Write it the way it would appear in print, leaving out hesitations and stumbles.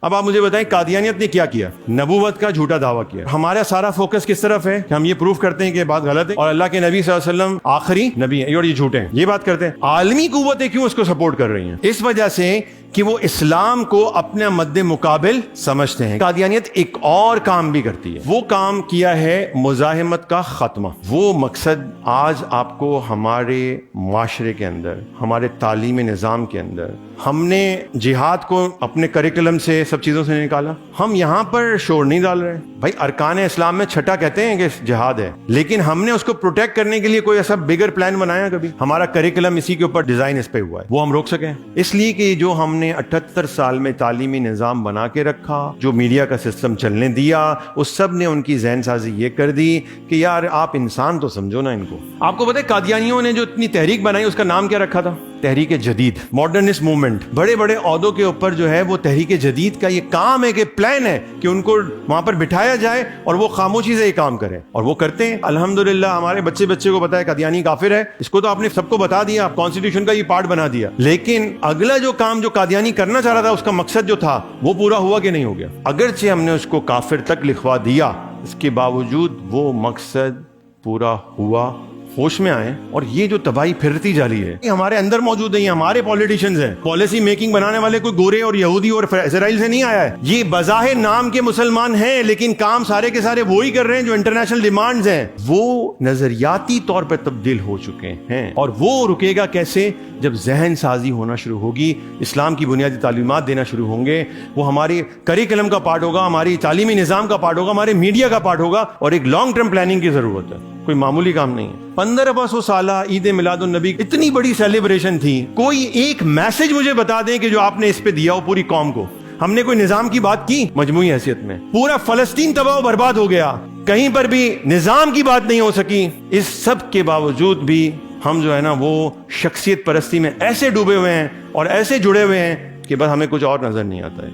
اب آپ مجھے بتائیں قادیانیت نے کیا کیا؟ نبوت کا جھوٹا دعویٰ کیا. ہمارا سارا فوکس کس طرف ہے کہ ہم یہ پروف کرتے ہیں کہ بات غلط ہے اور اللہ کے نبی صلی اللہ علیہ وسلم آخری نبی ہیں اور یہ جھوٹے ہیں. یہ بات کرتے ہیں. عالمی قوتیں کیوں اس کو سپورٹ کر رہی ہیں؟ اس وجہ سے کہ وہ اسلام کو اپنا مد مقابل سمجھتے ہیں. قادیانیت ایک اور کام بھی کرتی ہے. وہ کام کیا ہے مزاحمت کا خاتمہ. وہ مقصد آج آپ کو ہمارے معاشرے کے اندر، ہمارے تعلیمی نظام کے اندر، ہم نے جہاد کو اپنے کریکولم سے سب چیزوں سے نکالا. ہم یہاں پر شور نہیں ڈال رہے. بھائی ارکان اسلام میں چھٹا کہتے ہیں کہ جہاد ہے، لیکن ہم نے اس کو پروٹیکٹ کرنے کے لیے کوئی ایسا بگر پلان بنایا کبھی؟ ہمارا کریکولم اسی کے اوپر ڈیزائن اس پہ ہوا ہے. وہ ہم روک سکیں اس لیے کہ جو ہم نے 78 سال میں تعلیمی نظام بنا کے رکھا، جو میڈیا کا سسٹم چلنے دیا، اس سب نے ان کی ذہن سازی یہ کر دی کہ یار آپ انسان تو سمجھو نا ان کو. آپ کو پتہ ہے قادیانیوں نے جو اتنی تحریک بنائی اس کا نام کیا رکھا تھا؟ تحریک جدید، ماڈرنسٹ موومنٹ. بڑے بڑے عہدوں کے اوپر جو ہے وہ تحریک جدید کا یہ کام ہے کہ پلان ہے کہ ان کو وہاں پر بٹھایا جائے اور وہ خاموشی سے یہ کام کریں، اور وہ کرتے ہیں. الحمدللہ ہمارے بچے کو پتا ہے قادیانی کافر ہے. اس کو تو آپ نے سب کو بتا دیا، کانسٹیٹیوشن کا یہ پارٹ بنا دیا. لیکن اگلا جو کام جو قادیانی کرنا چاہ رہا تھا، اس کا مقصد جو تھا وہ پورا ہوا کہ نہیں ہو گیا؟ اگرچہ ہم نے اس کو کافر تک لکھوا دیا، اس کے باوجود وہ مقصد پورا ہوا. ہوش میں آئیں. اور یہ جو تباہی پھرتی جا رہی ہے یہ ہمارے اندر موجود ہے. یہ ہمارے پولیٹیشینز ہیں. پالیسی میکنگ بنانے والے کوئی گورے اور یہودی اور اسرائیل سے نہیں آیا ہے. یہ بظاہر نام کے مسلمان ہیں لیکن کام سارے کے سارے وہی کر رہے ہیں جو انٹرنیشنل ڈیمانڈز ہیں. وہ نظریاتی طور پہ تبدیل ہو چکے ہیں. اور وہ رکے گا کیسے؟ جب ذہن سازی ہونا شروع ہوگی، اسلام کی بنیادی تعلیمات دینا شروع ہوں گے. وہ ہماری کریکولم کا پارٹ ہوگا، ہماری تعلیمی نظام کا پارٹ ہوگا، ہمارے میڈیا کا پارٹ ہوگا. اور ایک لانگ ٹرم پلاننگ کی ضرورت ہے، کوئی معمولی کام نہیں ہے. 1500 سالہ عید میلاد النبی اتنی بڑی سیلیبریشن تھی. کوئی ایک میسج مجھے بتا دیں کہ جو آپ نے اس پہ دیا ہو پوری قوم کو. ہم نے کوئی نظام کی بات کی مجموعی حیثیت میں؟ پورا فلسطین تباہ و برباد ہو گیا، کہیں پر بھی نظام کی بات نہیں ہو سکی. اس سب کے باوجود بھی ہم جو ہے نا وہ شخصیت پرستی میں ایسے ڈوبے ہوئے ہیں اور ایسے جڑے ہوئے ہیں کہ بس ہمیں کچھ اور نظر نہیں آتا ہے.